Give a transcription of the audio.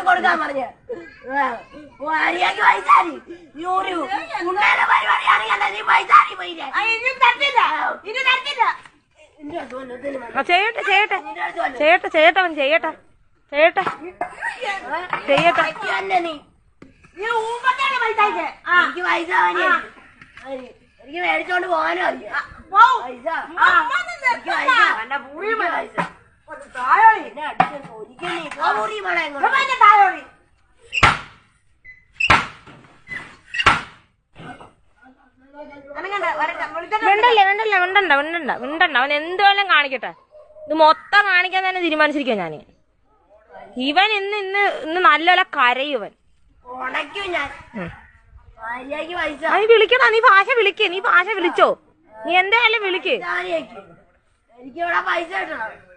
കൊടുക്കാൻ പറഞ്ഞ ഭാര്യക്ക് പൈസ നീ ഒരു ഉണ്ണേടെ പരിപാടിയാണെങ്കിൽ നീ പൈസ ചെയ്യട്ടെ ചെയ്യട്ടെ ചെയ്യട്ടെ ചെയ്യട്ടെ അവൻ ചെയ്യട്ടെ ചെയ്യട്ടെ ചെയ്യട്ടെ നീ എനിക്ക് പൈസ എനിക്ക് മേടിച്ചോണ്ട് പോകാനോ മിണ്ടല്ലേ മിണ്ടല്ലേ മിണ്ടണ്ട മിണ്ടണ്ട മിണ്ടണ്ട അവൻ എന്ത് വേണം കാണിക്കട്ടെ ഇത് മൊത്തം കാണിക്കാൻ തന്നെ തീരുമാനിച്ചിരിക്കുക ഞാൻ ഇവൻ ഇന്ന് ഇന്ന് ഇന്ന് നല്ലപോലെ കരയും ഇവൻ നീ വിളിക്കണോ നീ ഭാഷ വിളിക്കേ നീ ഭാഷ വിളിച്ചോ നീ എന്തായാലും വിളിക്ക് എനിക്കിവിടെ പൈസ കിട്ടണം